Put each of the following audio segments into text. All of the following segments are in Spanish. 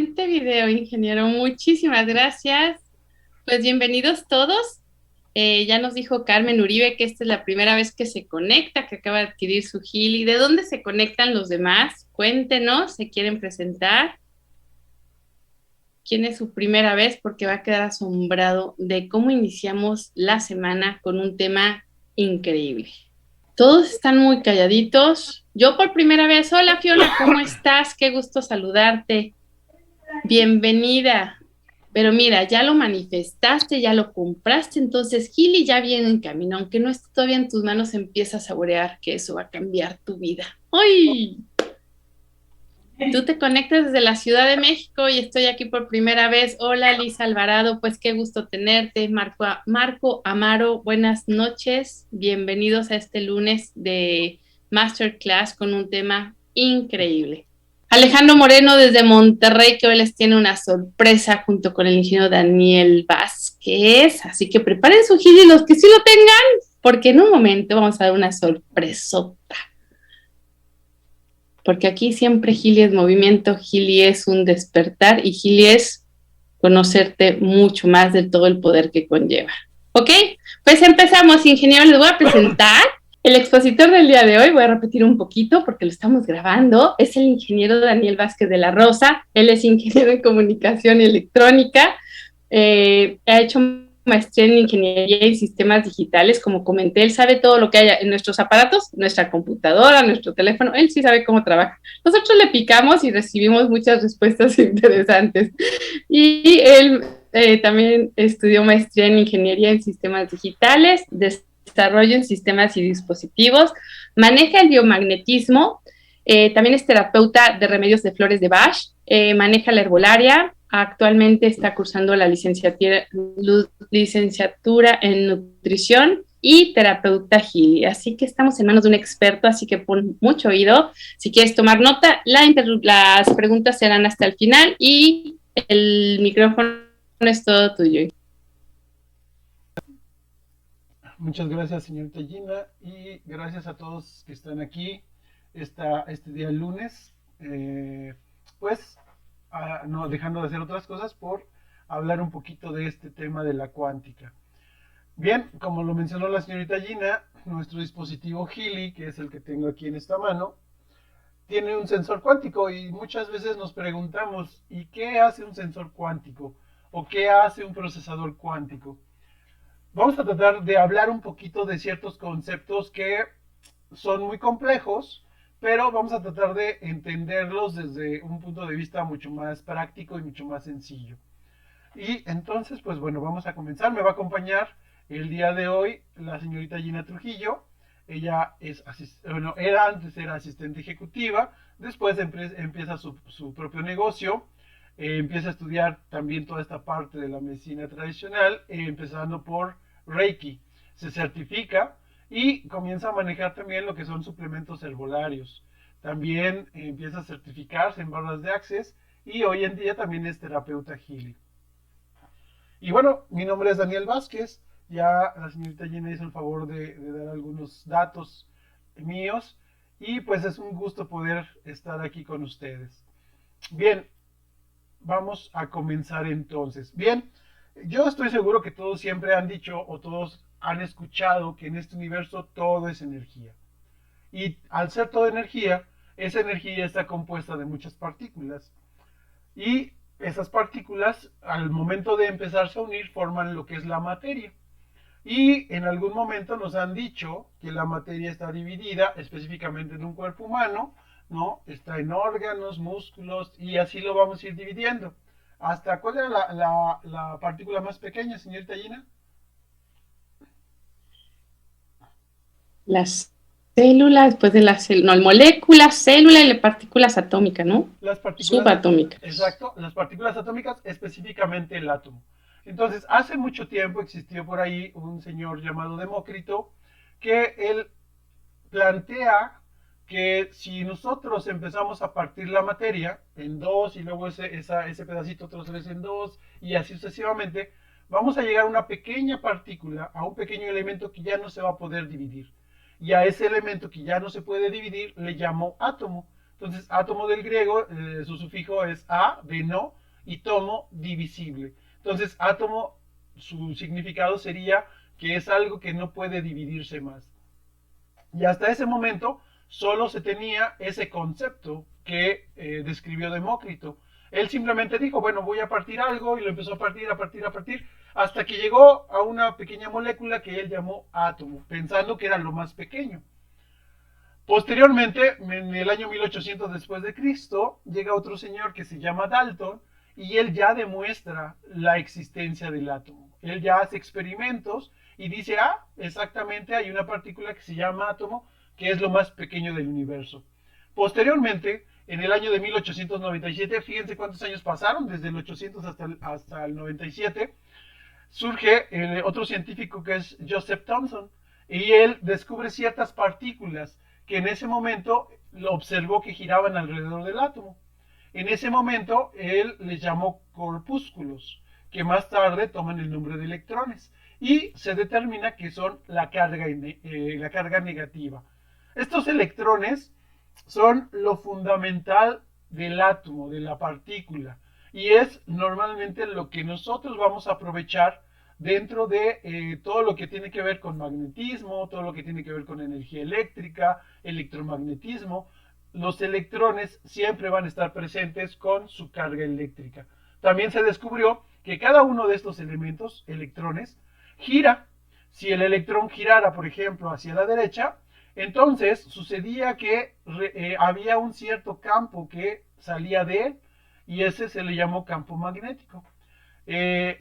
excelente video, ingeniero. Muchísimas gracias. Pues bienvenidos todos. Ya nos dijo Carmen Uribe que esta es la primera vez que se conecta, que acaba de adquirir su Gili. ¿De dónde se conectan los demás? Cuéntenos, ¿se quieren presentar? ¿Quién es su primera vez? Porque va a quedar asombrado de cómo iniciamos la semana con un tema increíble. Todos están muy calladitos. Yo por primera vez, hola Fiona, ¿cómo estás? Qué gusto saludarte. Bienvenida. Pero mira, ya lo manifestaste, ya lo compraste, entonces Gili ya viene en camino. Aunque no esté todavía en tus manos, empieza a saborear que eso va a cambiar tu vida. ¡Ay! Tú te conectas desde la Ciudad de México y estoy aquí por primera vez. Hola, Lisa Alvarado, pues qué gusto tenerte. Marco Amaro, buenas noches. Bienvenidos a este lunes de Masterclass con un tema increíble. Alejandro Moreno desde Monterrey, que hoy les tiene una sorpresa junto con el ingeniero Daniel Vázquez. Así que preparen su gili los que sí lo tengan, porque en un momento vamos a dar una sorpresota. Porque aquí siempre Gili es movimiento, Gili es un despertar y Gili es conocerte mucho más de todo el poder que conlleva. ¿Ok? Pues empezamos, ingeniero, les voy a presentar. El expositor del día de hoy, voy a repetir un poquito porque lo estamos grabando, es el ingeniero Daniel Vázquez de la Rosa. Él es ingeniero en comunicación y electrónica. Ha hecho maestría en ingeniería y sistemas digitales, como comenté, él sabe todo lo que hay en nuestros aparatos, nuestra computadora, nuestro teléfono, él sí sabe cómo trabaja. Nosotros le picamos y recibimos muchas respuestas interesantes. Y él también estudió maestría en ingeniería en sistemas digitales, desarrollo en sistemas y dispositivos, maneja el biomagnetismo, también es terapeuta de remedios de flores de Bach, maneja la herbolaria, actualmente está cursando la licenciatura en nutrición y terapeuta Gili. Así que estamos en manos de un experto, así que pon mucho oído. Si quieres tomar nota, las preguntas serán hasta el final y el micrófono es todo tuyo. Muchas gracias, señorita Gina, y gracias a todos que están aquí este día lunes. Pues, no dejando de hacer otras cosas por hablar un poquito de este tema de la cuántica. Bien, como lo mencionó la señorita Gina, nuestro dispositivo Healy, que es el que tengo aquí en esta mano, tiene un sensor cuántico y muchas veces nos preguntamos, ¿y qué hace un sensor cuántico? ¿O qué hace un procesador cuántico? Vamos a tratar de hablar un poquito de ciertos conceptos que son muy complejos, pero vamos a tratar de entenderlos desde un punto de vista mucho más práctico y mucho más sencillo. Y entonces, pues bueno, vamos a comenzar. Me va a acompañar el día de hoy la señorita Gina Trujillo. Ella es era asistente ejecutiva, después empieza su propio negocio, empieza a estudiar también toda esta parte de la medicina tradicional, empezando por Reiki. Se certifica y comienza a manejar también lo que son suplementos herbolarios. También empieza a certificarse en barras de Access y hoy en día también es terapeuta healing. Y bueno, mi nombre es Daniel Vázquez. Ya la señorita Gina hizo el favor de dar algunos datos míos. Y pues es un gusto poder estar aquí con ustedes. Bien, vamos a comenzar entonces. Bien, yo estoy seguro que todos siempre han dicho o todos han escuchado que en este universo todo es energía. Y al ser toda energía, esa energía está compuesta de muchas partículas. Y esas partículas, al momento de empezarse a unir, forman lo que es la materia. Y en algún momento nos han dicho que la materia está dividida específicamente en un cuerpo humano, ¿no? Está en órganos, músculos, y así lo vamos a ir dividiendo. ¿Hasta cuál era la partícula más pequeña, señorita Gina? Las células, después de las no, moléculas, célula y partículas atómicas, ¿no? Las partículas, Subatómicas. exacto, las partículas atómicas, específicamente el átomo. Entonces, hace mucho tiempo existió por ahí un señor llamado Demócrito que él plantea que si nosotros empezamos a partir la materia en dos y luego ese pedacito otra vez en dos y así sucesivamente, vamos a llegar a una pequeña partícula, a un pequeño elemento que ya no se va a poder dividir. Y a ese elemento que ya no se puede dividir le llamo átomo. Entonces, átomo del griego, su sufijo es a, de no, y tomo, divisible. Entonces, átomo, su significado sería que es algo que no puede dividirse más. Y hasta ese momento solo se tenía ese concepto que describió Demócrito. Él simplemente dijo, bueno, voy a partir algo y lo empezó a partir, a partir, a partir, hasta que llegó a una pequeña molécula que él llamó átomo, pensando que era lo más pequeño. Posteriormente, en el año 1800 después de Cristo, llega otro señor que se llama Dalton y él ya demuestra la existencia del átomo. Él ya hace experimentos y dice, exactamente hay una partícula que se llama átomo, que es lo más pequeño del universo. Posteriormente, en el año de 1897, fíjense cuántos años pasaron, desde el 800 hasta el 97, surge otro científico que es Joseph Thomson, y él descubre ciertas partículas que en ese momento observó que giraban alrededor del átomo. En ese momento él les llamó corpúsculos, que más tarde toman el nombre de electrones, y se determina que son la carga negativa. Estos electrones son lo fundamental del átomo, de la partícula, y es normalmente lo que nosotros vamos a aprovechar dentro de todo lo que tiene que ver con magnetismo, todo lo que tiene que ver con energía eléctrica, electromagnetismo. Los electrones siempre van a estar presentes con su carga eléctrica. También se descubrió que cada uno de estos elementos, electrones, gira. Si el electrón girara, por ejemplo, hacia la derecha, entonces sucedía que había un cierto campo que salía de él y ese se le llamó campo magnético.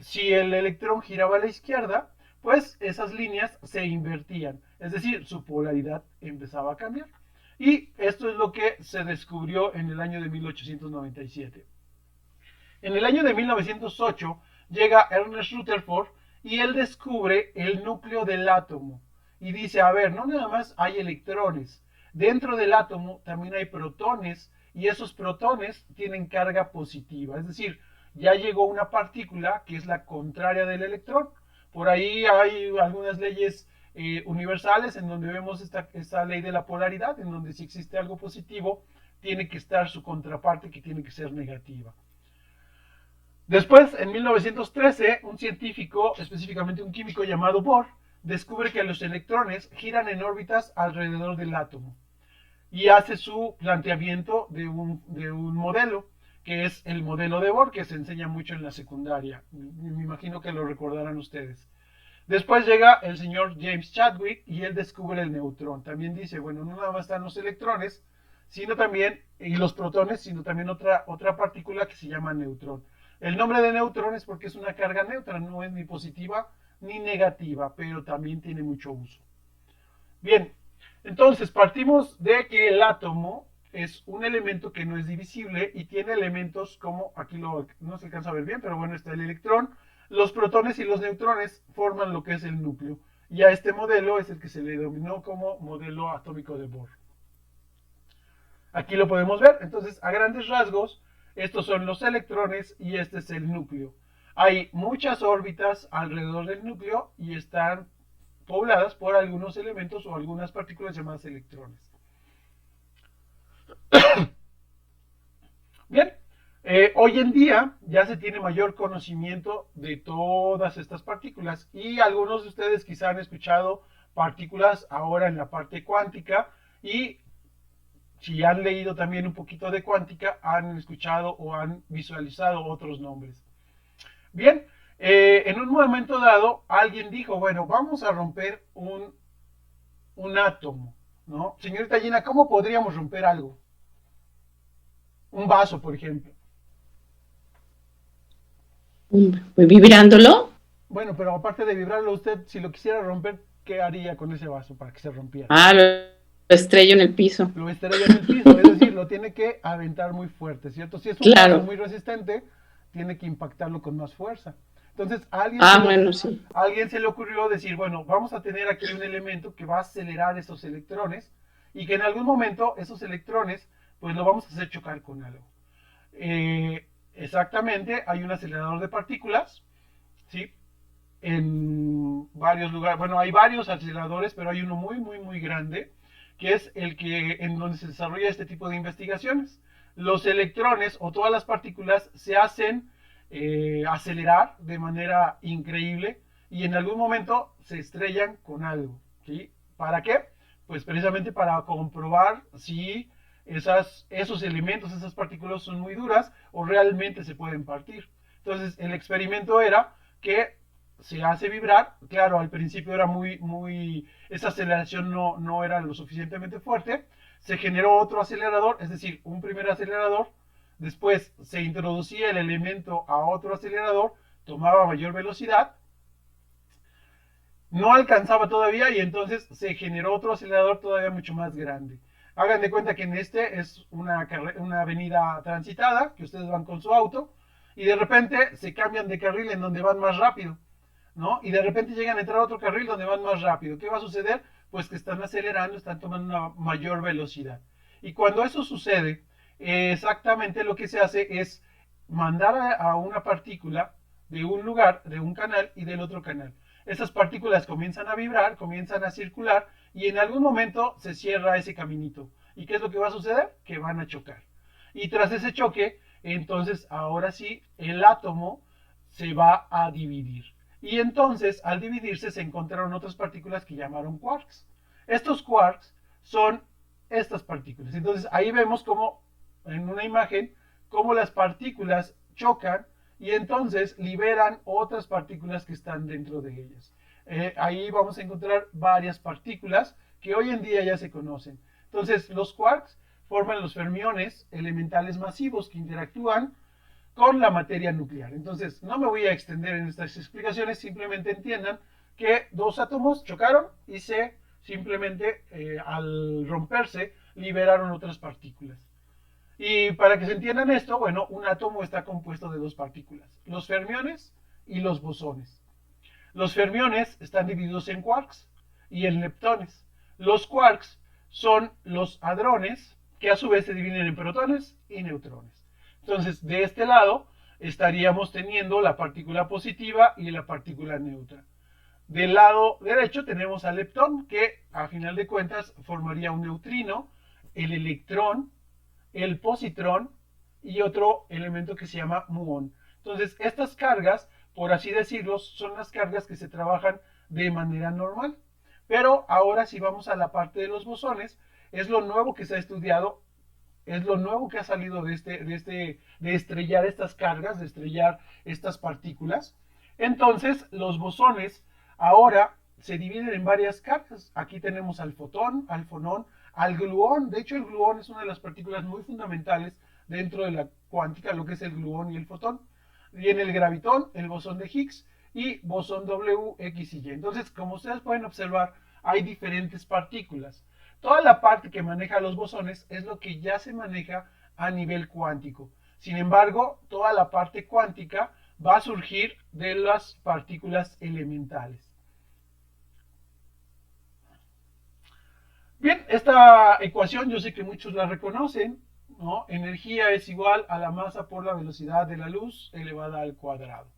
Si el electrón giraba a la izquierda, pues esas líneas se invertían, es decir, su polaridad empezaba a cambiar. Y esto es lo que se descubrió en el año de 1897. En el año de 1908 llega Ernest Rutherford y él descubre el núcleo del átomo. Y dice, a ver, no nada más hay electrones, dentro del átomo también hay protones y esos protones tienen carga positiva, es decir, ya llegó una partícula que es la contraria del electrón. Por ahí hay algunas leyes universales en donde vemos esta ley de la polaridad, en donde si existe algo positivo, tiene que estar su contraparte que tiene que ser negativa. Después, en 1913, un científico, específicamente un químico llamado Bohr, descubre que los electrones giran en órbitas alrededor del átomo y hace su planteamiento de un modelo, que es el modelo de Bohr, que se enseña mucho en la secundaria. Me imagino que lo recordarán ustedes. Después llega el señor James Chadwick y él descubre el neutrón. También dice, bueno, no nada más están los electrones, sino también, y los protones, sino también otra partícula que se llama neutrón. El nombre de neutrón es porque es una carga neutra, no es ni positiva ni negativa, pero también tiene mucho uso. Bien, entonces partimos de que el átomo es un elemento que no es divisible y tiene elementos como, aquí no se alcanza a ver bien, pero bueno, está el electrón, los protones y los neutrones forman lo que es el núcleo. Y a este modelo es el que se le denominó como modelo atómico de Bohr. Aquí lo podemos ver, entonces a grandes rasgos, estos son los electrones y este es el núcleo. Hay muchas órbitas alrededor del núcleo y están pobladas por algunos elementos o algunas partículas llamadas electrones. Bien, hoy en día ya se tiene mayor conocimiento de todas estas partículas y algunos de ustedes quizá han escuchado partículas ahora en la parte cuántica y si han leído también un poquito de cuántica han escuchado o han visualizado otros nombres. Bien, en un momento dado alguien dijo, bueno, vamos a romper un átomo, ¿no? Señorita Gina, ¿cómo podríamos romper algo? Un vaso, por ejemplo. ¿Vibrándolo? Bueno, pero aparte de vibrarlo, usted, si lo quisiera romper, ¿qué haría con ese vaso para que se rompiera? Lo estrello en el piso. Lo estrella en el piso, es decir, lo tiene que aventar muy fuerte, ¿cierto? Si es un vaso muy resistente, tiene que impactarlo con más fuerza. Entonces, a alguien se le ocurrió decir, bueno, vamos a tener aquí un elemento que va a acelerar esos electrones y que en algún momento esos electrones, pues lo vamos a hacer chocar con algo. Exactamente, hay un acelerador de partículas, ¿sí? En varios lugares, bueno, hay varios aceleradores, pero hay uno muy, muy, muy grande que es el que en donde se desarrolla este tipo de investigaciones. Los electrones o todas las partículas se hacen acelerar de manera increíble y en algún momento se estrellan con algo. ¿Sí? ¿Para qué? Pues precisamente para comprobar si esos elementos, esas partículas son muy duras o realmente se pueden partir. Entonces el experimento era que se hace vibrar, claro, al principio era esa aceleración no era lo suficientemente fuerte, se generó otro acelerador, es decir, un primer acelerador, después se introducía el elemento a otro acelerador, tomaba mayor velocidad, no alcanzaba todavía y entonces se generó otro acelerador todavía mucho más grande. Hagan de cuenta que en este es una avenida transitada, que ustedes van con su auto, y de repente se cambian de carril en donde van más rápido, ¿no? Y de repente llegan a entrar a otro carril donde van más rápido. ¿Qué va a suceder? Pues que están acelerando, están tomando una mayor velocidad. Y cuando eso sucede, exactamente lo que se hace es mandar a una partícula de un lugar, de un canal y del otro canal. Esas partículas comienzan a vibrar, comienzan a circular y en algún momento se cierra ese caminito. ¿Y qué es lo que va a suceder? Que van a chocar. Y tras ese choque, entonces ahora sí, el átomo se va a dividir. Y entonces, al dividirse, se encontraron otras partículas que llamaron quarks. Estos quarks son estas partículas. Entonces, ahí vemos como, en una imagen, cómo las partículas chocan y entonces liberan otras partículas que están dentro de ellas. Ahí vamos a encontrar varias partículas que hoy en día ya se conocen. Entonces, los quarks forman los fermiones elementales masivos que interactúan con la materia nuclear. Entonces, no me voy a extender en estas explicaciones, simplemente entiendan que dos átomos chocaron y simplemente al romperse liberaron otras partículas. Y para que se entiendan esto, bueno, un átomo está compuesto de dos partículas, los fermiones y los bosones. Los fermiones están divididos en quarks y en leptones. Los quarks son los hadrones, que a su vez se dividen en protones y neutrones. Entonces, de este lado estaríamos teniendo la partícula positiva y la partícula neutra. Del lado derecho tenemos al leptón, que a final de cuentas formaría un neutrino, el electrón, el positrón y otro elemento que se llama muón. Entonces, estas cargas, por así decirlo, son las cargas que se trabajan de manera normal. Pero ahora si vamos a la parte de los bosones, es lo nuevo que se ha estudiado, es lo nuevo que ha salido de estrellar estas cargas, de estrellar estas partículas. Entonces, los bosones ahora se dividen en varias cargas. Aquí tenemos al fotón, al fonón, al gluón. De hecho, el gluón es una de las partículas muy fundamentales dentro de la cuántica, lo que es el gluón y el fotón. Viene el gravitón, el bosón de Higgs y bosón W, X y Y. Entonces, como ustedes pueden observar, hay diferentes partículas. Toda la parte que maneja los bosones es lo que ya se maneja a nivel cuántico. Sin embargo, toda la parte cuántica va a surgir de las partículas elementales. Bien, esta ecuación yo sé que muchos la reconocen, ¿no? Energía es igual a la masa por la velocidad de la luz elevada al cuadrado.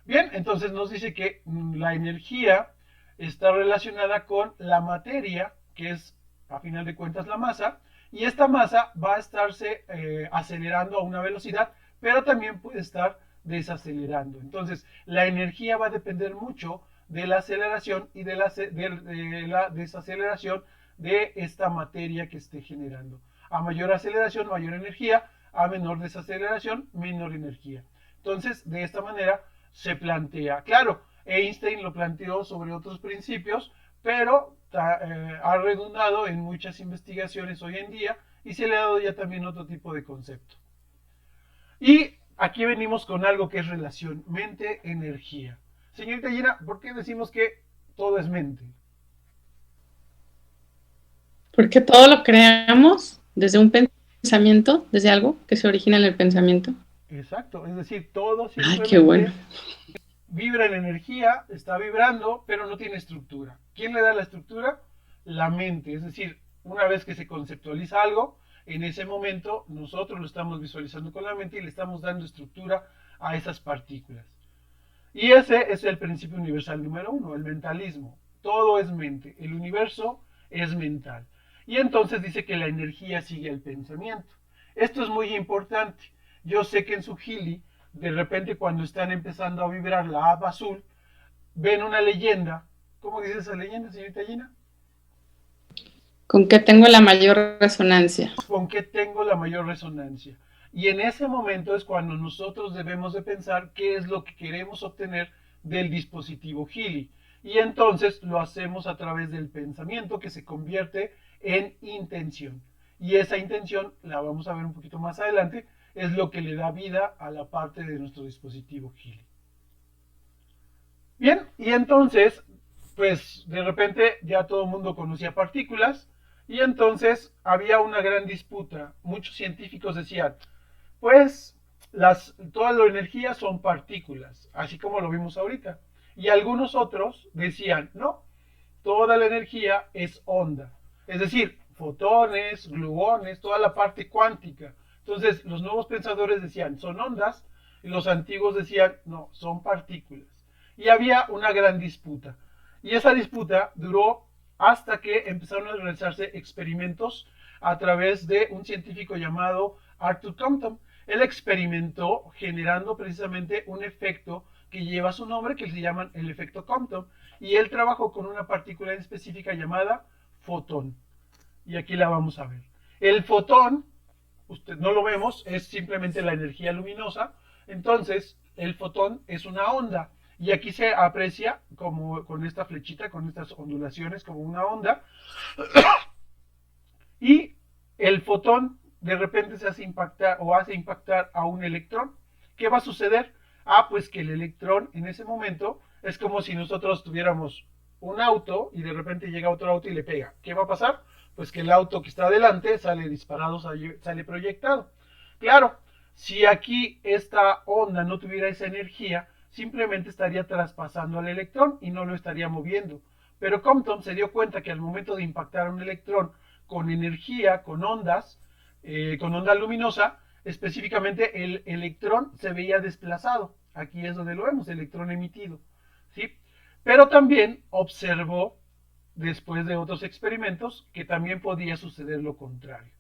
Bien, entonces nos dice que la energía está relacionada con la materia, que es a final de cuentas la masa, y esta masa va a estarse acelerando a una velocidad, pero también puede estar desacelerando. Entonces, la energía va a depender mucho de la aceleración y de la desaceleración de esta materia que esté generando. A mayor aceleración, mayor energía, a menor desaceleración, menor energía. Entonces, de esta manera se plantea. Claro, Einstein lo planteó sobre otros principios, pero ha redundado en muchas investigaciones hoy en día y se le ha dado ya también otro tipo de concepto. Y aquí venimos con algo que es relación mente-energía. Señorita Gina, ¿por qué decimos que todo es mente? Porque todo lo creamos desde un pensamiento, desde algo que se origina en el pensamiento. Exacto, es decir, todo Ay, qué bueno. vibra en energía, está vibrando, pero no tiene estructura. ¿Quién le da la estructura? La mente, es decir, una vez que se conceptualiza algo, en ese momento nosotros lo estamos visualizando con la mente y le estamos dando estructura a esas partículas. Y ese es el principio universal número uno, el mentalismo. Todo es mente, el universo es mental. Y entonces dice que la energía sigue el pensamiento. Esto es muy importante. Yo sé que en su Healy, de repente cuando están empezando a vibrar la haba azul, ven una leyenda. ¿Cómo dice esa leyenda, señorita Gina? Con que tengo la mayor resonancia. ¿Con qué tengo la mayor resonancia? Y en ese momento es cuando nosotros debemos de pensar qué es lo que queremos obtener del dispositivo Healy. Y entonces lo hacemos a través del pensamiento que se convierte en intención. Y esa intención, la vamos a ver un poquito más adelante, es lo que le da vida a la parte de nuestro dispositivo Healy. Bien, y entonces, pues de repente ya todo el mundo conocía partículas y entonces había una gran disputa. Muchos científicos decían, pues toda la energía son partículas, así como lo vimos ahorita. Y algunos otros decían, no, toda la energía es onda. Es decir, fotones, gluones, toda la parte cuántica. Entonces, los nuevos pensadores decían, son ondas, y los antiguos decían, no, son partículas. Y había una gran disputa. Y esa disputa duró hasta que empezaron a realizarse experimentos a través de un científico llamado Arthur Compton. Él experimentó generando precisamente un efecto que lleva su nombre, que se llama el efecto Compton, y él trabajó con una partícula específica llamada fotón. Y aquí la vamos a ver. El fotón, usted no lo vemos, es simplemente la energía luminosa. Entonces, el fotón es una onda. Y aquí se aprecia como con esta flechita, con estas ondulaciones, como una onda. Y el fotón de repente se hace impactar o hace impactar a un electrón. ¿Qué va a suceder? Ah, pues que el electrón en ese momento es como si nosotros tuviéramos un auto y de repente llega otro auto y le pega. ¿Qué va a pasar? Pues que el auto que está adelante sale disparado, sale proyectado. Claro, si aquí esta onda no tuviera esa energía, simplemente estaría traspasando al electrón y no lo estaría moviendo. Pero Compton se dio cuenta que al momento de impactar a un electrón con energía, con onda luminosa, específicamente el electrón se veía desplazado. Aquí es donde lo vemos, electrón emitido. ¿Sí? Pero también observó, después de otros experimentos, que también podía suceder lo contrario.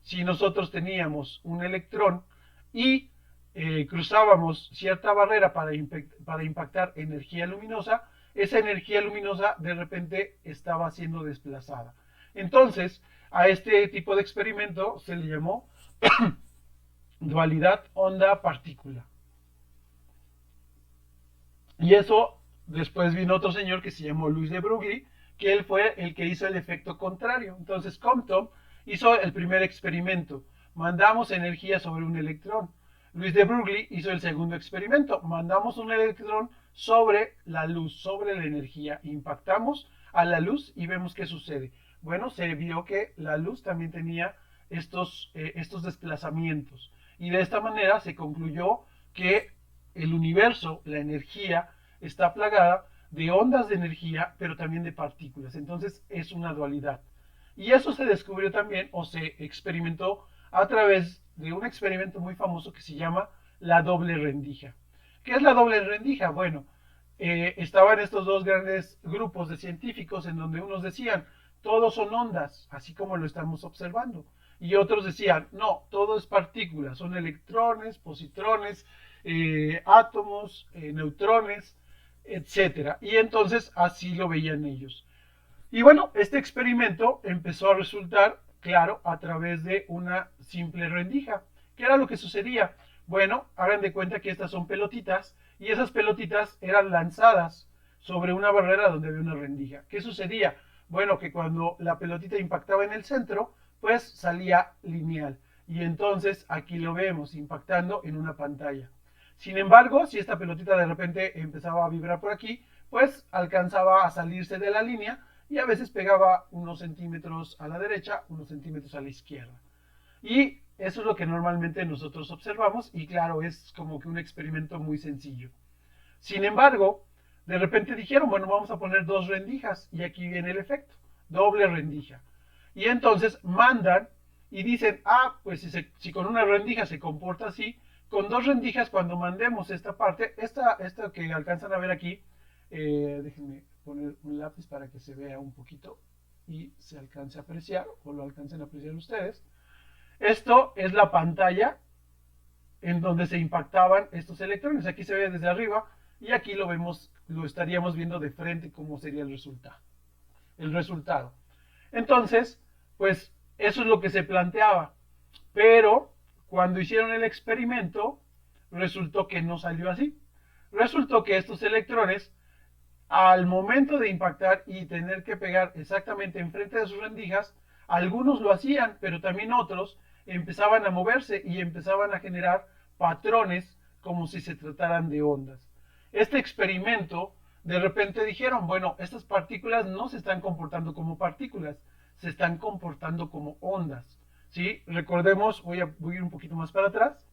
Si nosotros teníamos un electrón y cruzábamos cierta barrera para impactar energía luminosa, esa energía luminosa de repente estaba siendo desplazada. Entonces, a este tipo de experimento se le llamó dualidad onda-partícula. Y eso, después vino otro señor que se llamó Louis de Broglie, que él fue el que hizo el efecto contrario. Entonces Compton hizo el primer experimento. Mandamos energía sobre un electrón. Louis de Broglie hizo el segundo experimento. Mandamos un electrón sobre la luz, sobre la energía. Impactamos a la luz y vemos qué sucede. Bueno, se vio que la luz también tenía estos desplazamientos. Y de esta manera se concluyó que el universo, la energía, está plagada de ondas de energía, pero también de partículas. Entonces es una dualidad. Y eso se descubrió también o se experimentó a través de un experimento muy famoso que se llama la doble rendija. ¿Qué es la doble rendija? Bueno, estaban estos dos grandes grupos de científicos en donde unos decían, todos son ondas, así como lo estamos observando. Y otros decían, no, todo es partículas, son electrones, positrones, átomos, neutrones, etcétera. Y entonces así lo veían ellos. Y bueno, este experimento empezó a resultar claro a través de una simple rendija. ¿Qué era lo que sucedía? Bueno, hagan de cuenta que estas son pelotitas y esas pelotitas eran lanzadas sobre una barrera donde había una rendija. ¿Qué sucedía? Bueno, que cuando la pelotita impactaba en el centro, pues salía lineal. Y entonces aquí lo vemos impactando en una pantalla. Sin embargo, si esta pelotita de repente empezaba a vibrar por aquí, pues alcanzaba a salirse de la línea y a veces pegaba unos centímetros a la derecha, unos centímetros a la izquierda. Y eso es lo que normalmente nosotros observamos y claro, es como que un experimento muy sencillo. Sin embargo, de repente dijeron, bueno, vamos a poner dos rendijas y aquí viene el efecto, doble rendija. Y entonces mandan y dicen, ah, pues si con una rendija se comporta así, con dos rendijas cuando mandemos esta parte, esta que alcanzan a ver aquí, déjenme poner un lápiz para que se vea un poquito. y se alcance a apreciar o lo alcancen a apreciar ustedes. Esto es la pantalla en donde se impactaban estos electrones. Aquí se ve desde arriba y aquí lo vemos, lo estaríamos viendo de frente cómo sería el resultado. Entonces, pues eso es lo que se planteaba. Pero cuando hicieron el experimento, resultó que no salió así. Resultó que estos electrones, al momento de impactar y tener que pegar exactamente enfrente de sus rendijas, algunos lo hacían, pero también otros empezaban a moverse y empezaban a generar patrones como si se trataran de ondas. Este experimento, de repente dijeron, bueno, estas partículas no se están comportando como partículas, se están comportando como ondas. ¿Sí? Recordemos, voy a ir un poquito más para atrás.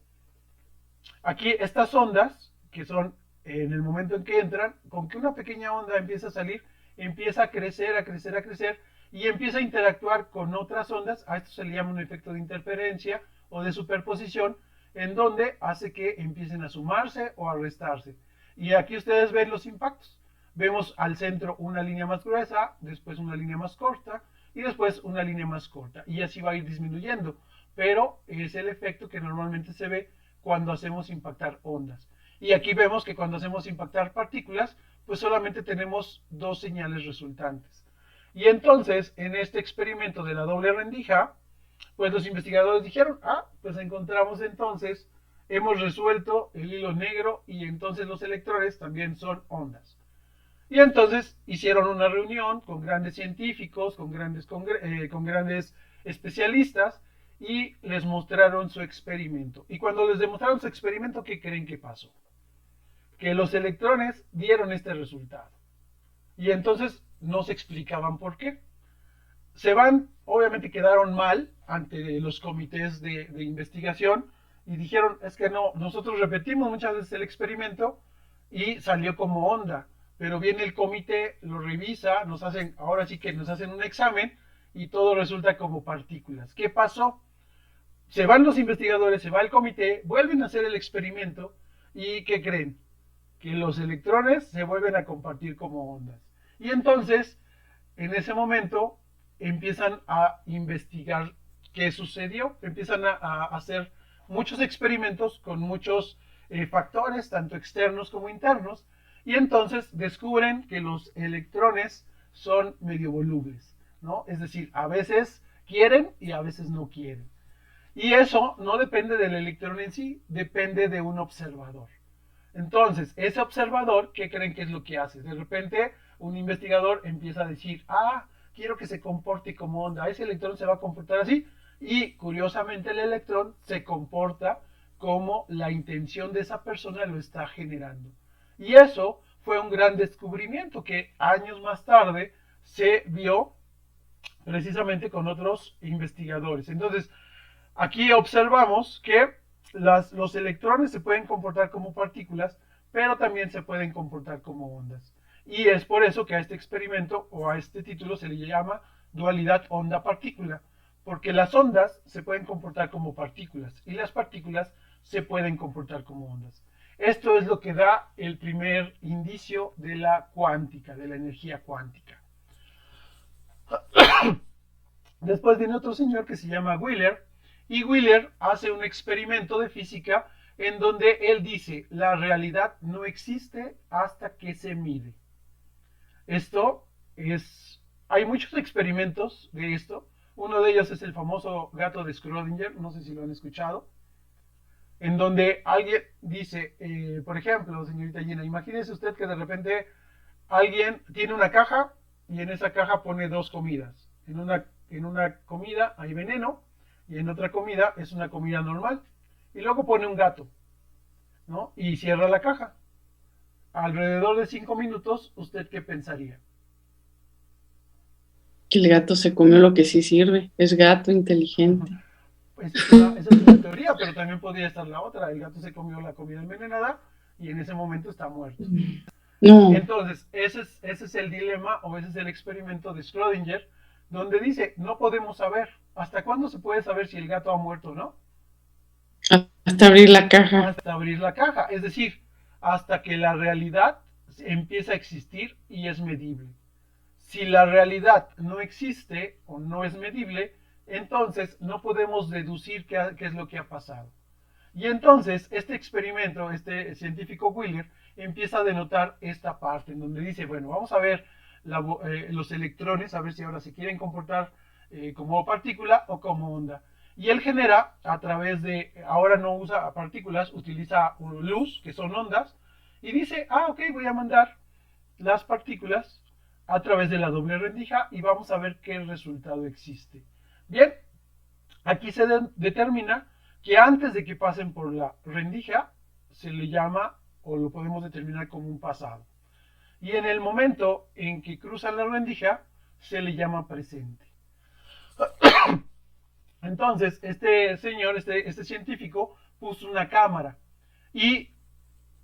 Aquí estas ondas, que son en el momento en que entran, con que una pequeña onda empieza a salir, empieza a crecer, a crecer, a crecer, y empieza a interactuar con otras ondas. A esto se le llama un efecto de interferencia o de superposición, en donde hace que empiecen a sumarse o a restarse. Y aquí ustedes ven los impactos. Vemos al centro una línea más gruesa, después una línea más corta, y después una línea más corta. Y así va a ir disminuyendo. Pero es el efecto que normalmente se ve cuando hacemos impactar ondas. Y aquí vemos que cuando hacemos impactar partículas, pues solamente tenemos dos señales resultantes. Y entonces, en este experimento de la doble rendija, pues los investigadores dijeron, pues encontramos entonces, hemos resuelto el hilo negro y entonces los electrones también son ondas. Y entonces hicieron una reunión con grandes científicos, con grandes especialistas, y les mostraron su experimento. Y cuando les demostraron su experimento, ¿qué creen que pasó? Que los electrones dieron este resultado. Y entonces no se explicaban por qué. Obviamente quedaron mal ante los comités de investigación y dijeron, es que no, nosotros repetimos muchas veces el experimento y salió como onda, pero viene el comité, lo revisa, ahora sí que nos hacen un examen y todo resulta como partículas. ¿Qué pasó? Se van los investigadores, se va el comité, vuelven a hacer el experimento y ¿qué creen? Que los electrones se vuelven a compartir como ondas. Y entonces, en ese momento, empiezan a investigar qué sucedió, empiezan a hacer muchos experimentos con muchos factores, tanto externos como internos, y entonces descubren que los electrones son medio volubles, ¿no? Es decir, a veces quieren y a veces no quieren. Y eso no depende del electrón en sí, depende de un observador. Entonces, ese observador, ¿qué creen que es lo que hace? De repente, un investigador empieza a decir, quiero que se comporte como onda, ese electrón se va a comportar así, y curiosamente el electrón se comporta como la intención de esa persona lo está generando. Y eso fue un gran descubrimiento que años más tarde se vio precisamente con otros investigadores. Entonces, aquí observamos que los electrones se pueden comportar como partículas, pero también se pueden comportar como ondas. Y es por eso que a este experimento o a este título se le llama dualidad onda-partícula, porque las ondas se pueden comportar como partículas y las partículas se pueden comportar como ondas. Esto es lo que da el primer indicio de la cuántica, de la energía cuántica. Después viene otro señor que se llama Wheeler, y Wheeler hace un experimento de física en donde él dice, la realidad no existe hasta que se mide. Hay muchos experimentos de esto. Uno de ellos es el famoso gato de Schrödinger, no sé si lo han escuchado, en donde alguien dice, por ejemplo, señorita Gina, imagínese usted que de repente alguien tiene una caja y en esa caja pone dos comidas. En una comida hay veneno y en otra comida es una comida normal. Y luego pone un gato, ¿no? Y cierra la caja. Alrededor de 5 minutos, ¿usted qué pensaría? Que el gato se comió lo que sí sirve. Es gato inteligente. Pues esa es una teoría, pero también podría estar la otra. El gato se comió la comida envenenada y en ese momento está muerto. No. Entonces, ese es el dilema o ese es el experimento de Schrödinger, donde dice, no podemos saber. ¿Hasta cuándo se puede saber si el gato ha muerto o no? Hasta abrir la caja. Hasta abrir la caja. Es decir, hasta que la realidad empieza a existir y es medible. Si la realidad no existe o no es medible, entonces no podemos deducir qué es lo que ha pasado. Y entonces este experimento, este científico Wheeler, empieza a denotar esta parte en donde dice, bueno, vamos a ver los electrones, a ver si ahora se quieren comportar como partícula o como onda. Y él genera a través de, ahora no usa partículas, utiliza luz, que son ondas, y dice, ah, ok, voy a mandar las partículas a través de la doble rendija y vamos a ver qué resultado existe. Bien, aquí se determina que antes de que pasen por la rendija se le llama o lo podemos determinar como un pasado. Y en el momento en que cruzan la rendija se le llama presente. Entonces, este señor, este científico, puso una cámara y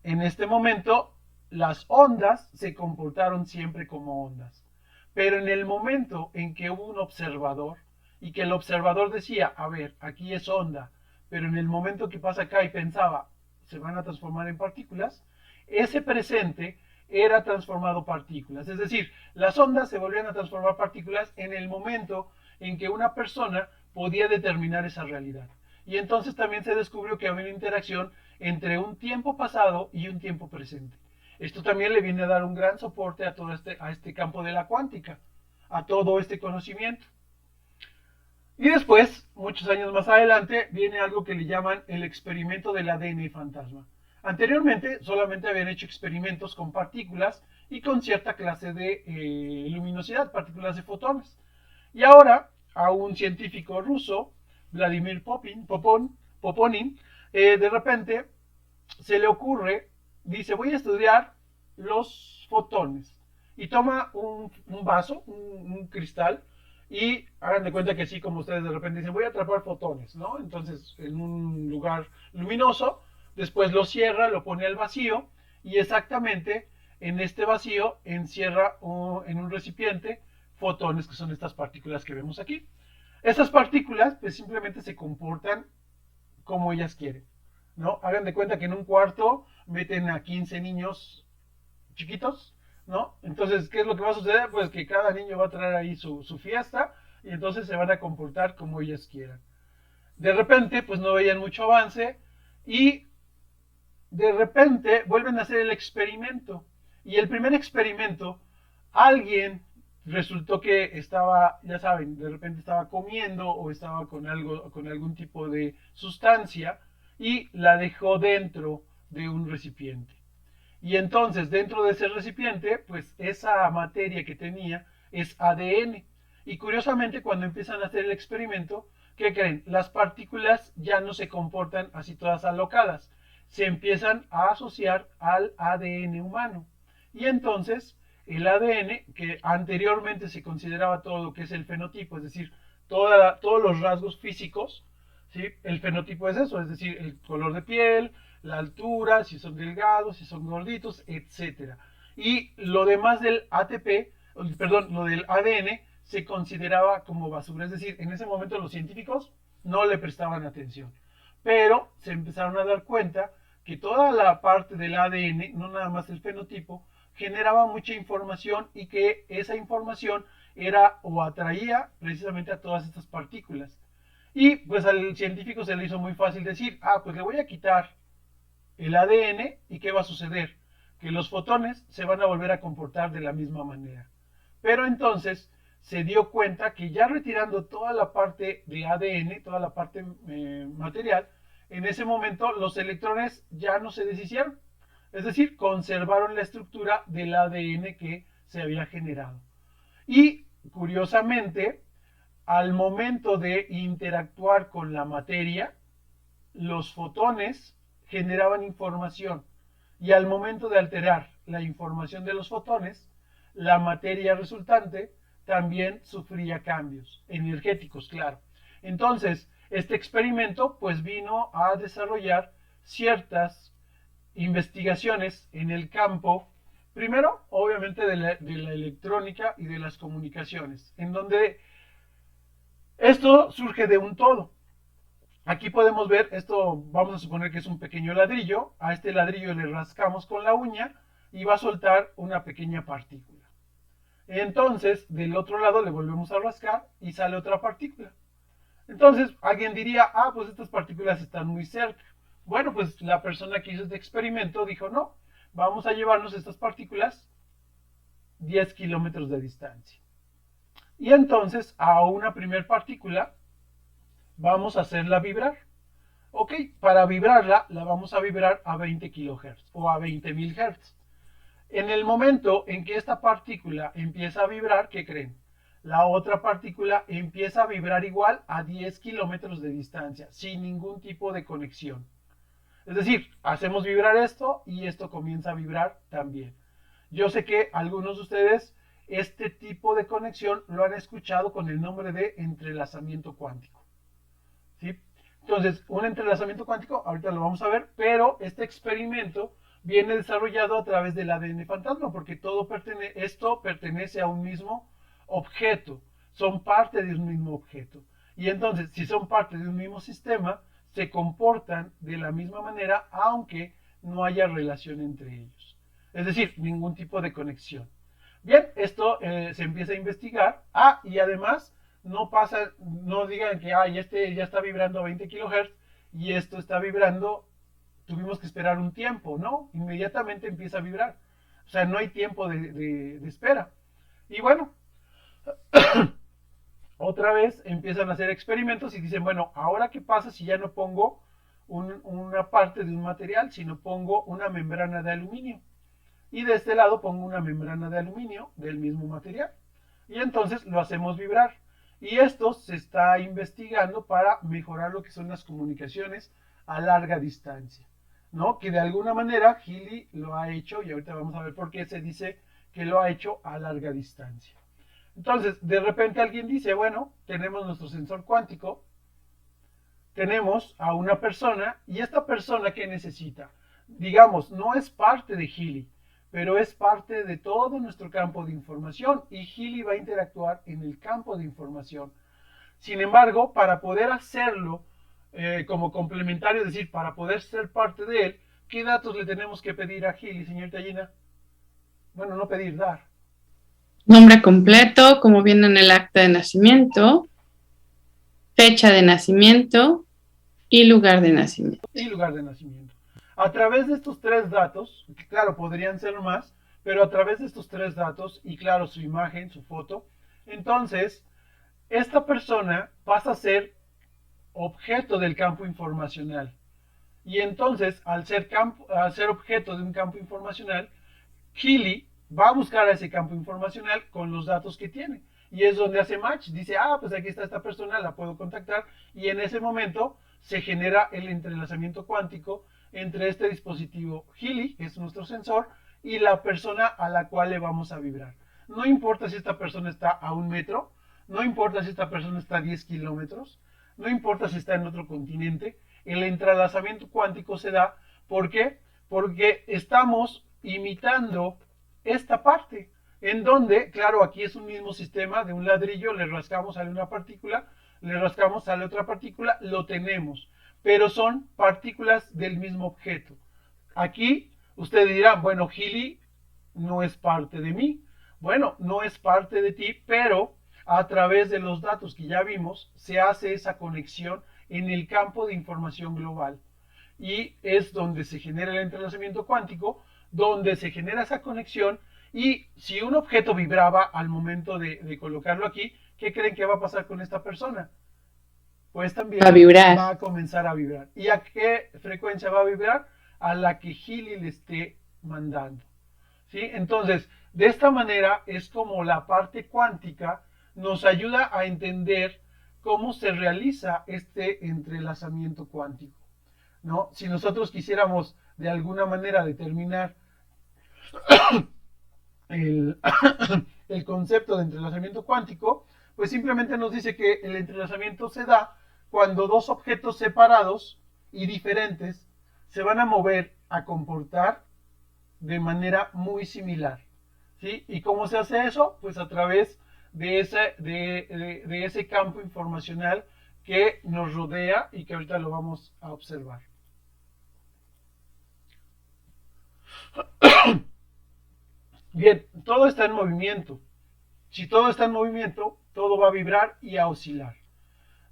en este momento las ondas se comportaron siempre como ondas. Pero en el momento en que hubo un observador y que el observador decía, a ver, aquí es onda, pero en el momento que pasa acá y pensaba, se van a transformar en partículas, ese presente era transformado partículas. Es decir, las ondas se volvían a transformar partículas en el momento en que una persona podía determinar esa realidad. Y entonces también se descubrió que había una interacción entre un tiempo pasado y un tiempo presente. Esto también le viene a dar un gran soporte a todo este campo de la cuántica, a todo este conocimiento. Y después, muchos años más adelante, viene algo que le llaman el experimento del ADN fantasma. Anteriormente solamente habían hecho experimentos con partículas y con cierta clase de luminosidad, partículas de fotones. Y ahora a un científico ruso, Vladimir Poponin, de repente se le ocurre, dice, voy a estudiar los fotones. Y toma un vaso, un cristal, y hagan de cuenta que sí, como ustedes de repente dicen, voy a atrapar fotones, ¿no? Entonces, en un lugar luminoso, después lo cierra, lo pone al vacío, y exactamente en este vacío encierra en un recipiente fotones, que son estas partículas que vemos aquí. Estas partículas, pues simplemente se comportan como ellas quieren, ¿no? Hagan de cuenta que en un cuarto meten a 15 niños chiquitos, ¿no? Entonces, ¿qué es lo que va a suceder? Pues que cada niño va a traer ahí su fiesta y entonces se van a comportar como ellas quieran. De repente, pues no veían mucho avance y de repente vuelven a hacer el experimento. Y el primer experimento, alguien resultó que estaba, ya saben, de repente estaba comiendo o estaba con algo, con algún tipo de sustancia y la dejó dentro de un recipiente. Y entonces dentro de ese recipiente, pues esa materia que tenía es ADN. Y curiosamente cuando empiezan a hacer el experimento, ¿qué creen? Las partículas ya no se comportan así todas alocadas, se empiezan a asociar al ADN humano. Y entonces el ADN, que anteriormente se consideraba todo lo que es el fenotipo, es decir, todos los rasgos físicos, ¿sí? El fenotipo es eso, es decir, el color de piel, la altura, si son delgados, si son gorditos, etcétera. Y lo demás del ATP, perdón, lo del ADN se consideraba como basura, es decir, en ese momento los científicos no le prestaban atención, pero se empezaron a dar cuenta que toda la parte del ADN, no nada más el fenotipo, generaba mucha información y que esa información era o atraía precisamente a todas estas partículas. Y pues al científico se le hizo muy fácil decir, ah, pues le voy a quitar el ADN y ¿qué va a suceder? Que los fotones se van a volver a comportar de la misma manera. Pero entonces se dio cuenta que ya retirando toda la parte de ADN, toda la parte material, en ese momento los electrones ya no se deshicieron. Es decir, conservaron la estructura del ADN que se había generado. Y curiosamente, al momento de interactuar con la materia, los fotones generaban información y al momento de alterar la información de los fotones, la materia resultante también sufría cambios energéticos, claro. Entonces, este experimento pues vino a desarrollar ciertas investigaciones en el campo, primero, obviamente, de la electrónica y de las comunicaciones, en donde esto surge de un todo. Aquí podemos ver, esto vamos a suponer que es un pequeño ladrillo, a este ladrillo le rascamos con la uña y va a soltar una pequeña partícula. Entonces, del otro lado le volvemos a rascar y sale otra partícula. Entonces, alguien diría, ah, pues estas partículas están muy cerca. Bueno, pues la persona que hizo este experimento dijo, no, vamos a llevarnos estas partículas 10 kilómetros de distancia. Y entonces a una primer partícula vamos a hacerla vibrar. Ok, para vibrarla la vamos a vibrar a 20 kilohertz o a 20.000 hertz. En el momento en que esta partícula empieza a vibrar, ¿qué creen? La otra partícula empieza a vibrar igual a 10 kilómetros de distancia, sin ningún tipo de conexión. Es decir, hacemos vibrar esto y esto comienza a vibrar también. Yo sé que algunos de ustedes este tipo de conexión lo han escuchado con el nombre de entrelazamiento cuántico. ¿Sí? Entonces, un entrelazamiento cuántico, ahorita lo vamos a ver, pero este experimento viene desarrollado a través del ADN fantasma, porque esto pertenece a un mismo objeto, son parte de un mismo objeto. Y entonces, si son parte de un mismo sistema, se comportan de la misma manera, aunque no haya relación entre ellos. Es decir, ningún tipo de conexión. Bien, esto se empieza a investigar. Ah, y además, no digan que este ya está vibrando a 20 kilohertz y esto está vibrando, tuvimos que esperar un tiempo, ¿no? Inmediatamente empieza a vibrar. O sea, no hay tiempo de espera. Y bueno, otra vez empiezan a hacer experimentos y dicen, bueno, ahora qué pasa si ya no pongo una parte de un material, sino pongo una membrana de aluminio. Y de este lado pongo una membrana de aluminio del mismo material. Y entonces lo hacemos vibrar. Y esto se está investigando para mejorar lo que son las comunicaciones a larga distancia, ¿no? Que de alguna manera Healy lo ha hecho, y ahorita vamos a ver por qué se dice que lo ha hecho a larga distancia. Entonces, de repente alguien dice, bueno, tenemos nuestro sensor cuántico, tenemos a una persona, y esta persona, ¿qué necesita? Digamos, no es parte de Healy, pero es parte de todo nuestro campo de información, y Healy va a interactuar en el campo de información. Sin embargo, para poder hacerlo como complementario, es decir, para poder ser parte de él, ¿qué datos le tenemos que pedir a Healy, señorita Gina? Bueno, no pedir, dar. Nombre completo, como viene en el acta de nacimiento, fecha de nacimiento y lugar de nacimiento. Y lugar de nacimiento. A través de estos tres datos, que claro, podrían ser más, pero a través de estos tres datos, y claro, su imagen, su foto, entonces, esta persona pasa a ser objeto del campo informacional. Y entonces, al ser objeto de un campo informacional, Healy va a buscar a ese campo informacional con los datos que tiene. Y es donde hace match. Dice, ah, pues aquí está esta persona, la puedo contactar. Y en ese momento se genera el entrelazamiento cuántico entre este dispositivo Healy, que es nuestro sensor, y la persona a la cual le vamos a vibrar. No importa si esta persona está a 1 metro, no importa si esta persona está a 10 kilómetros, no importa si está en otro continente, el entrelazamiento cuántico se da. ¿Por qué? Porque estamos imitando esta parte, en donde, claro, aquí es un mismo sistema de un ladrillo, le rascamos, sale una partícula, le rascamos, sale otra partícula, lo tenemos, pero son partículas del mismo objeto. Aquí usted dirá, bueno, Healy no es parte de mí. Bueno, no es parte de ti, pero a través de los datos que ya vimos, se hace esa conexión en el campo de información global. Y es donde se genera el entrelazamiento cuántico, donde se genera esa conexión. Y si un objeto vibraba al momento de colocarlo aquí, ¿qué creen que va a pasar con esta persona? Pues también va a comenzar a vibrar. ¿Y a qué frecuencia va a vibrar? A la que Healy le esté mandando. ¿Sí? Entonces, de esta manera es como la parte cuántica nos ayuda a entender cómo se realiza este entrelazamiento cuántico, ¿no? Si nosotros quisiéramos de alguna manera determinar el, el concepto de entrelazamiento cuántico, pues simplemente nos dice que el entrelazamiento se da cuando dos objetos separados y diferentes se van a mover, a comportar de manera muy similar. ¿Sí? ¿Y cómo se hace eso? Pues a través de ese campo informacional que nos rodea y que ahorita lo vamos a observar. Bien, todo está en movimiento. Si todo está en movimiento, todo va a vibrar y a oscilar.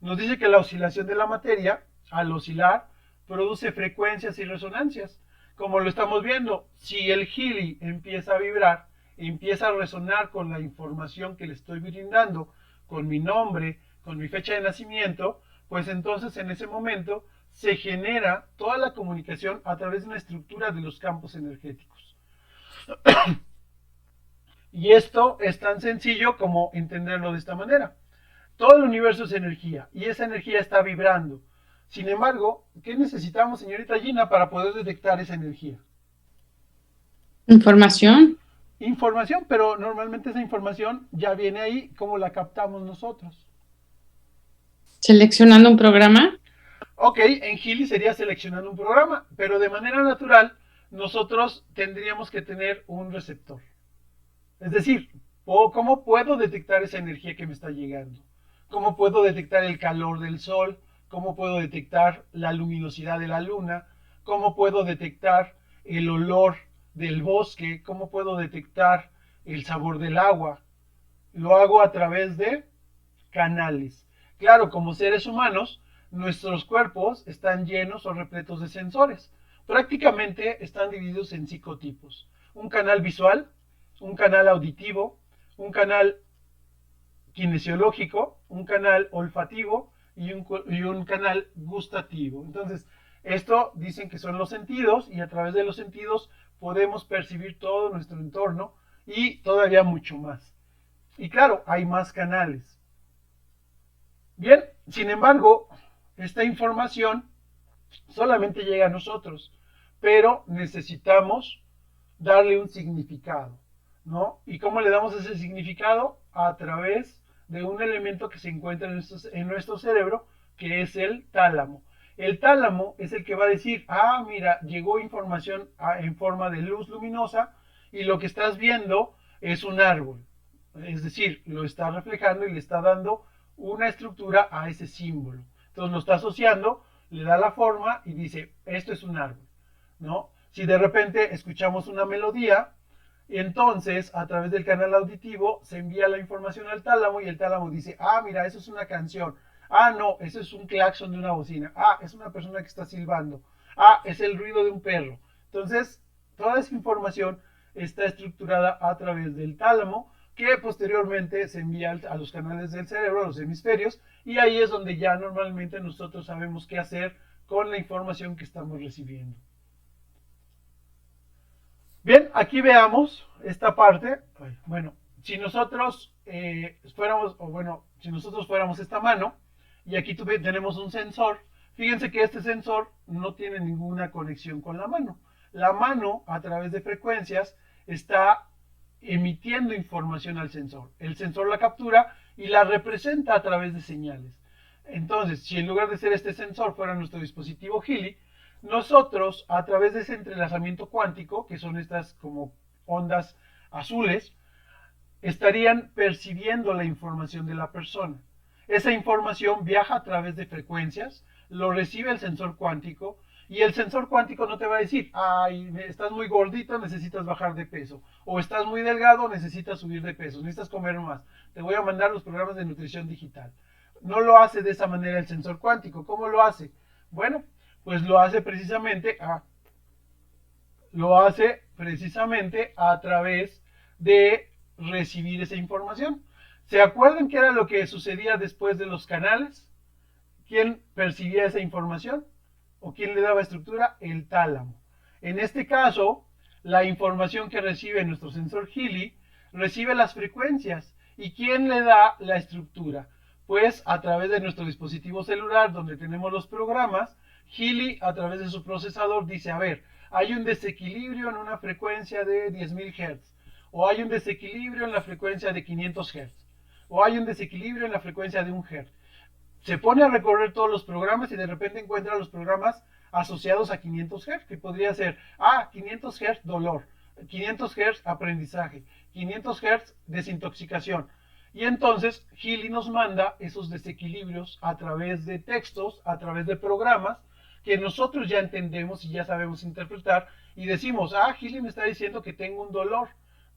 Nos dice que la oscilación de la materia, al oscilar, produce frecuencias y resonancias. Como lo estamos viendo, si el Healy empieza a vibrar, empieza a resonar con la información que le estoy brindando, con mi nombre, con mi fecha de nacimiento, pues entonces en ese momento se genera toda la comunicación a través de una estructura de los campos energéticos. Y esto es tan sencillo como entenderlo de esta manera. Todo el universo es energía y esa energía está vibrando. Sin embargo, ¿qué necesitamos, señorita Gina, para poder detectar esa energía? Información. Información, pero normalmente esa información ya viene ahí, ¿cómo la captamos nosotros? Seleccionando un programa. Ok, en Healy sería seleccionando un programa, pero de manera natural nosotros tendríamos que tener un receptor. Es decir, ¿cómo puedo detectar esa energía que me está llegando? ¿Cómo puedo detectar el calor del sol? ¿Cómo puedo detectar la luminosidad de la luna? ¿Cómo puedo detectar el olor del bosque? ¿Cómo puedo detectar el sabor del agua? Lo hago a través de canales. Claro, como seres humanos, nuestros cuerpos están llenos o repletos de sensores. Prácticamente están divididos en psicotipos. Un canal visual, un canal auditivo, un canal kinesiológico, un canal olfativo y un canal gustativo. Entonces, esto dicen que son los sentidos y a través de los sentidos podemos percibir todo nuestro entorno y todavía mucho más. Y claro, hay más canales. Bien, sin embargo, esta información solamente llega a nosotros, pero necesitamos darle un significado, ¿no? ¿Y cómo le damos ese significado? A través de un elemento que se encuentra en nuestro cerebro, que es el tálamo. El tálamo es el que va a decir, ah, mira, llegó información en forma de luz luminosa y lo que estás viendo es un árbol. Es decir, lo está reflejando y le está dando una estructura a ese símbolo. Entonces lo está asociando, le da la forma y dice, esto es un árbol, ¿no? Si de repente escuchamos una melodía, entonces a través del canal auditivo se envía la información al tálamo y el tálamo dice, ah, mira, eso es una canción. Ah, no, eso es un claxon de una bocina. Ah, es una persona que está silbando. Ah, es el ruido de un perro. Entonces, toda esa información está estructurada a través del tálamo que posteriormente se envía a los canales del cerebro, a los hemisferios, y ahí es donde ya normalmente nosotros sabemos qué hacer con la información que estamos recibiendo. Bien, aquí veamos esta parte. Bueno, si nosotros fuéramos, o bueno, si nosotros fuéramos esta mano, y aquí tenemos un sensor, fíjense que este sensor no tiene ninguna conexión con la mano. La mano, a través de frecuencias, está emitiendo información al sensor. El sensor la captura y la representa a través de señales. Entonces, si en lugar de ser este sensor fuera nuestro dispositivo Healy, nosotros a través de ese entrelazamiento cuántico, que son estas como ondas azules, estarían percibiendo la información de la persona. Esa información viaja a través de frecuencias, lo recibe el sensor cuántico y el sensor cuántico no te va a decir, ay, estás muy gordito, necesitas bajar de peso, o estás muy delgado, necesitas subir de peso, necesitas comer más. Te voy a mandar los programas de nutrición digital. No lo hace de esa manera el sensor cuántico. ¿Cómo lo hace? Bueno, pues lo hace precisamente a través de recibir esa información. ¿Se acuerdan qué era lo que sucedía después de los canales? ¿Quién percibía esa información? ¿O quién le daba estructura? El tálamo. En este caso, la información que recibe nuestro sensor Healy recibe las frecuencias. ¿Y quién le da la estructura? Pues a través de nuestro dispositivo celular, donde tenemos los programas, Healy a través de su procesador dice, a ver, hay un desequilibrio en una frecuencia de 10.000 Hz, o hay un desequilibrio en la frecuencia de 500 Hz, o hay un desequilibrio en la frecuencia de 1 Hz. Se pone a recorrer todos los programas y de repente encuentra los programas asociados a 500 Hz, que podría ser, 500 Hz dolor, 500 Hz aprendizaje, 500 Hz desintoxicación. Y entonces Healy nos manda esos desequilibrios a través de textos, a través de programas, que nosotros ya entendemos y ya sabemos interpretar, y decimos, Healy me está diciendo que tengo un dolor.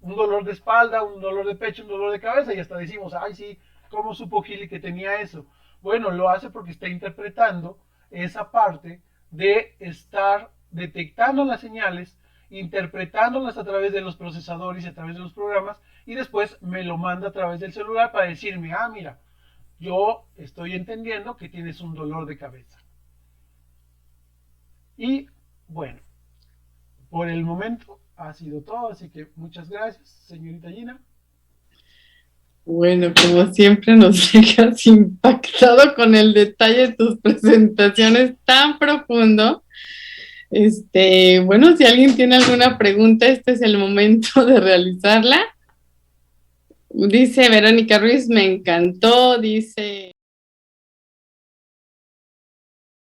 un dolor de espalda, un dolor de pecho, un dolor de cabeza, y hasta decimos, ay sí, ¿cómo supo Gili que tenía eso? Bueno, lo hace porque está interpretando esa parte de estar detectando las señales, interpretándolas a través de los procesadores y a través de los programas, y después me lo manda a través del celular para decirme, ah, mira, yo estoy entendiendo que tienes un dolor de cabeza. Y bueno, por el momento ha sido todo, así que muchas gracias, señorita Gina. Bueno, como siempre nos dejas impactado con el detalle de tus presentaciones tan profundo. Bueno, si alguien tiene alguna pregunta, este es el momento de realizarla. Dice Verónica Ruiz, me encantó, dice